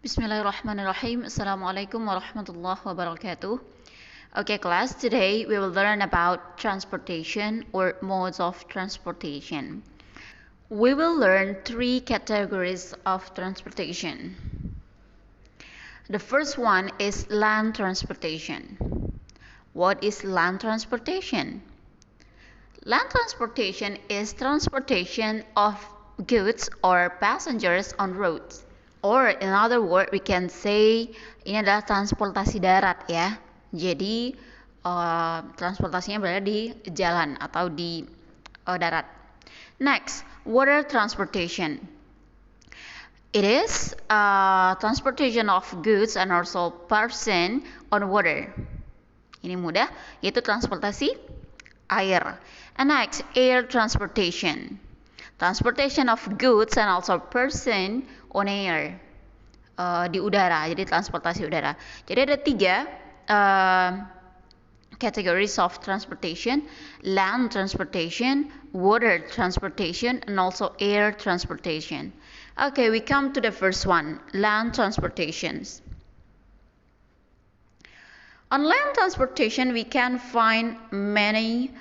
Bismillahirrahmanirrahim. Assalamualaikum warahmatullahi wabarakatuh. Okay, class, today we will learn about transportation or modes of transportation. We will learn three categories of transportation. The first one is land transportation. What is land transportation? Land transportation is transportation of goods or passengers on roads. Or in other word, we can say ini adalah transportasi darat ya. Jadi transportasinya berada di jalan atau di darat. Next, water transportation. It is transportation of goods and also person on water. Ini mudah, yaitu transportasi air. And next, air transportation. Transportation of goods and also person on air, di udara, jadi transportasi udara. Jadi ada tiga categories of transportation: land transportation, water transportation, and also air transportation. Okay, we come to the first one, land transportations. On land transportation, we can find many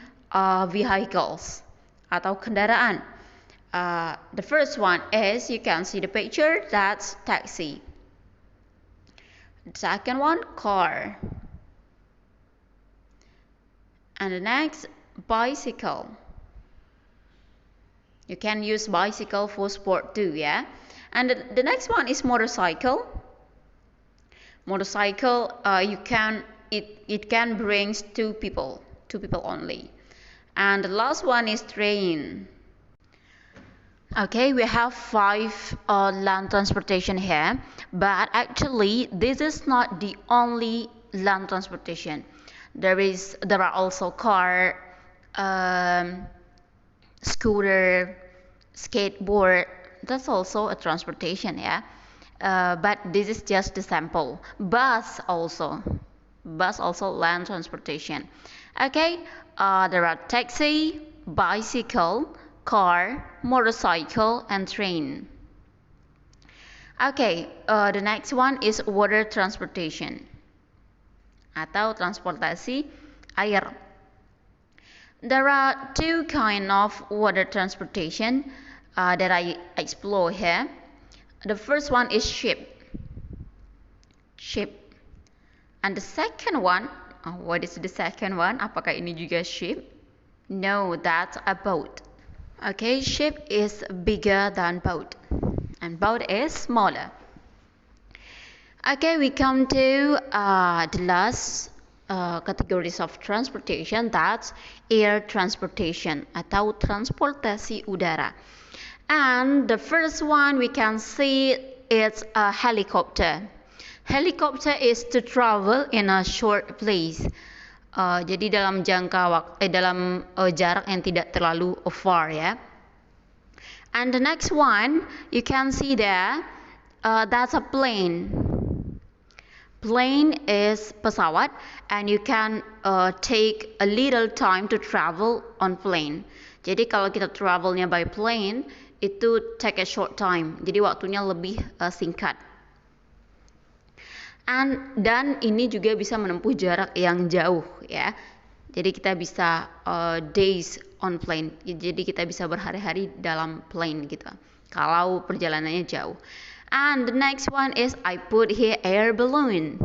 vehicles atau kendaraan. The first one is, you can see the picture, that's taxi. The second one, car. And the next, bicycle. You can use bicycle for sport too, yeah. And the next one is motorcycle. Motorcycle, it can bring two people only. And the last one is train. Okay, we have 5 land transportation here, but actually this is not the only land transportation. There are also car, scooter, skateboard. That's also a transportation, yeah. But this is just the sample. Bus also land transportation. Okay, there are taxi, bicycle, car, motorcycle, and train. Okay, the next one is water transportation atau transportasi air. There are 2 kinds of water transportation that I explore here. The first one is ship. And the second one, what is the second one? Apakah ini juga ship? No, that's a boat. Okay, ship is bigger than boat, and boat is smaller. Okay, we come to the last categories of transportation, that's air transportation atau transportasi udara. And the first one we can see it's a helicopter. Helicopter is to travel in a short place. Jadi dalam dalam jarak yang tidak terlalu far ya. And the next one you can see there, that's a plane. Plane is pesawat, and you can take a little time to travel on plane. Jadi kalau kita travelnya by plane itu take a short time. Jadi waktunya lebih singkat. Dan ini juga bisa menempuh jarak yang jauh ya. Jadi kita bisa days on plane. Jadi kita bisa berhari-hari dalam plane gitu. Kalau perjalanannya jauh. And the next one is I put here air balloon.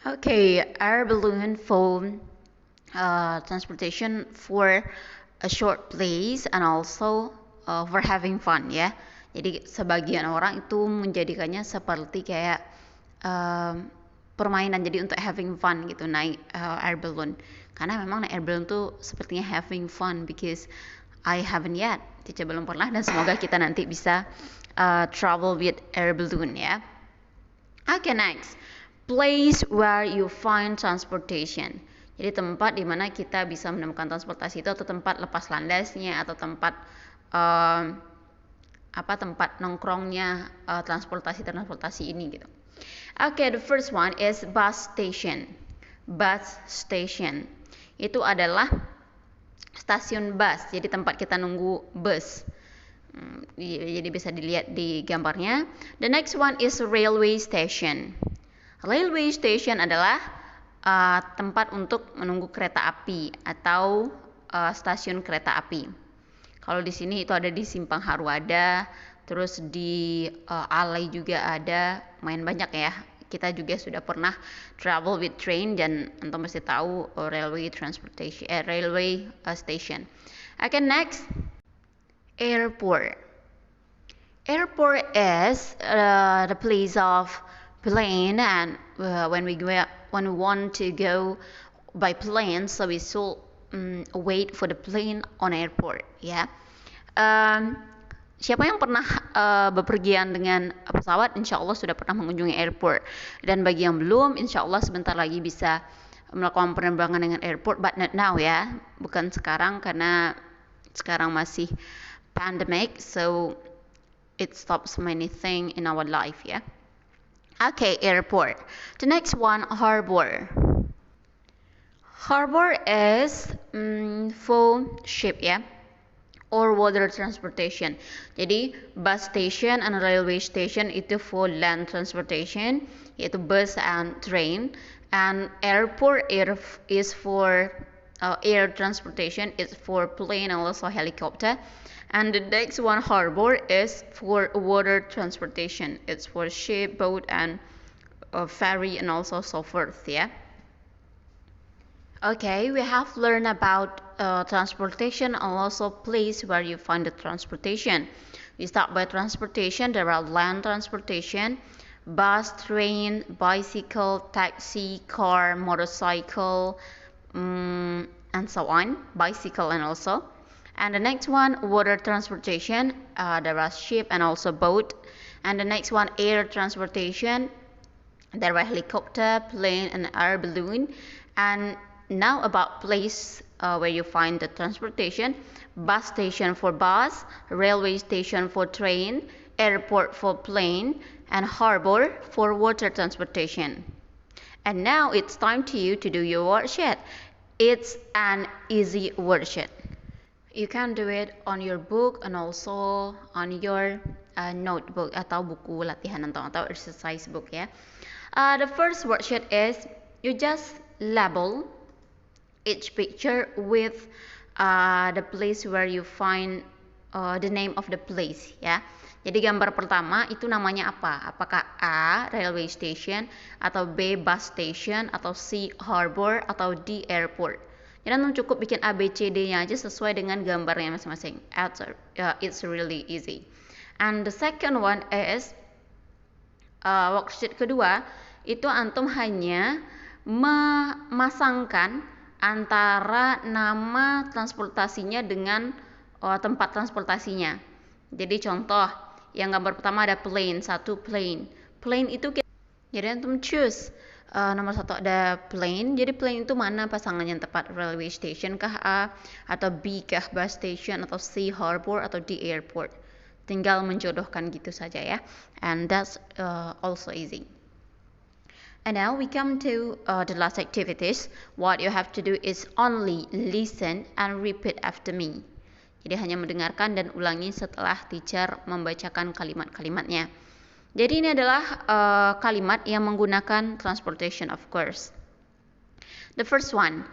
Okay, air balloon for transportation for a short place and also for having fun ya. Jadi sebagian orang itu menjadikannya seperti kayak permainan, jadi untuk having fun gitu naik air balloon. Karena memang naik air balloon tuh sepertinya having fun, because I haven't yet, Cica belum pernah, dan semoga kita nanti bisa travel with air balloon ya. Okay, next, place where you find transportation. Jadi tempat di mana kita bisa menemukan transportasi itu, atau tempat lepas landasnya, atau tempat tempat nongkrongnya transportasi ini gitu. Okay, the first one is bus station. Bus station itu adalah stasiun bus, jadi tempat kita nunggu bus. Jadi bisa dilihat di gambarnya. The next one is railway station. Railway station adalah tempat untuk menunggu kereta api atau stasiun kereta api. Kalau di sini itu ada di Simpang Haru ada, terus di Alai juga ada, main banyak ya. Kita juga sudah pernah travel with train dan antum pasti tahu railway transportation, railway station. Okay, next. Airport. Airport is the place of plane, and when we want to go by plane, so we should wait for the plane on airport. Ya. Siapa yang pernah bepergian dengan pesawat, insya Allah sudah pernah mengunjungi airport. Dan bagi yang belum, insya Allah sebentar lagi bisa melakukan penerbangan dengan airport, but not now ya, bukan sekarang karena sekarang masih pandemic, so it stops many things in our life, yeah. Okay, airport. The next one, harbor. Harbor is for ship, yeah, or water transportation. Jadi bus station and railway station itu for land transportation, yaitu bus and train. And airport is for air transportation, it's for plane and also helicopter. And the next one, harbor, is for water transportation. It's for ship, boat, and ferry, and also so forth. Yeah. Okay, we have learned about transportation and also place where you find the transportation. We start by transportation. There are land transportation, bus, train, bicycle, taxi, car, motorcycle, and so on. Bicycle and also. And the next one, water transportation. There are ship and also boat. And the next one, air transportation. There are helicopter, plane, and air balloon. And now about place where you find the transportation. Bus station for bus, railway station for train, airport for plane, and harbor for water transportation. And now it's time to you to do your worksheet. It's an easy worksheet. You can do it on your book and also on your notebook atau buku latihan atau exercise book ya. The first worksheet is you just label each picture with the place where you find the name of the place ya. Jadi gambar pertama itu namanya apa? Apakah A, railway station, atau B, bus station, atau C, harbor, atau D, airport. Jadi antum cukup bikin A, B, C, D-nya aja sesuai dengan gambarnya masing-masing. It's really easy. And the second one is worksheet kedua, itu antum hanya memasangkan antara nama transportasinya dengan tempat transportasinya. Jadi contoh, yang gambar pertama ada plane, satu plane. Plane itu jadi antum choose nomor satu ada plane. Jadi plane itu mana pasangannya yang tepat, railway station kah A, atau B kah bus station, atau C harbor, atau D airport. Tinggal menjodohkan gitu saja ya. And that's also easy. And now we come to the last activities. What you have to do is only listen and repeat after me. Jadi hanya mendengarkan dan ulangi setelah teacher membacakan kalimat-kalimatnya. Jadi ini adalah kalimat yang menggunakan transportation, of course. The first one,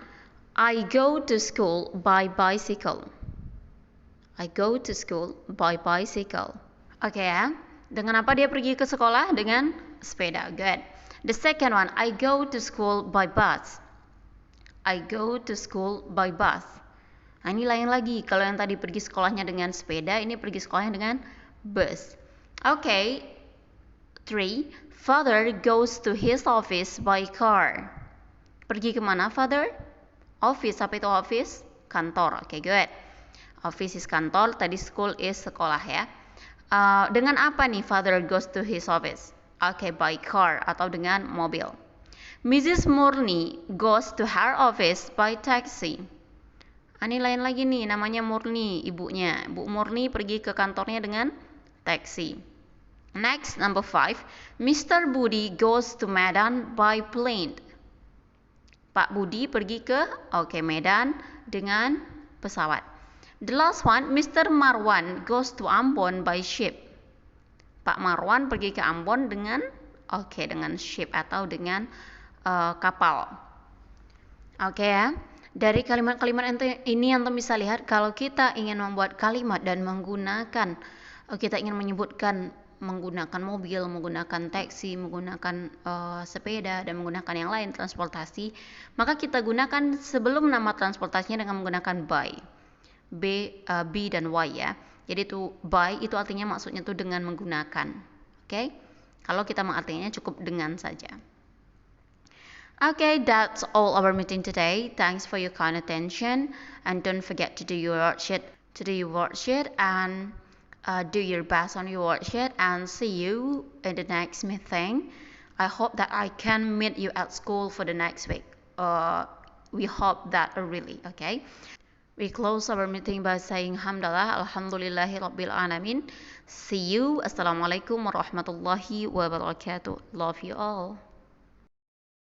I go to school by bicycle. I go to school by bicycle. Oke ya, dengan apa dia pergi ke sekolah? Dengan sepeda. Good. The second one, I go to school by bus. I go to school by bus. Nah, ini lain lagi. Kalau yang tadi pergi sekolahnya dengan sepeda, ini pergi sekolahnya dengan bus. Okay. 3. Father goes to his office by car. Pergi kemana, father? Office. Apa itu office? Kantor. Okay, good. Office is kantor. Tadi school is sekolah ya. Dengan apa nih father goes to his office? Okay, by car atau dengan mobil. Mrs. Murni goes to her office by taxi. Ini lain lagi nih, namanya Murni, ibunya. Bu Murni pergi ke kantornya dengan taksi. Next, number 5. Mr. Budi goes to Medan by plane. Pak Budi pergi ke Medan dengan pesawat. The last one, Mr. Marwan goes to Ambon by ship. Pak Marwan pergi ke Ambon dengan dengan ship atau dengan kapal. Ya. Dari kalimat-kalimat ini antum bisa lihat kalau kita ingin membuat kalimat dan kita ingin menyebutkan menggunakan mobil, menggunakan taksi, menggunakan sepeda, dan menggunakan yang lain transportasi, maka kita gunakan sebelum nama transportasinya dengan menggunakan by. B dan Y ya. Jadi itu by itu artinya maksudnya itu dengan menggunakan. Oke? Kalau kita mengartikannya cukup dengan saja. Okay, that's all our meeting today. Thanks for your kind attention, and don't forget to do your worksheet and do your best on your worksheet, and see you in the next meeting. I hope that I can meet you at school for the next week. We hope that really, okay? We close our meeting by saying Hamdallah, Alhamdulillahi Rabbil Alamin. See you. Assalamualaikum warahmatullahi wabarakatuh. Love you all.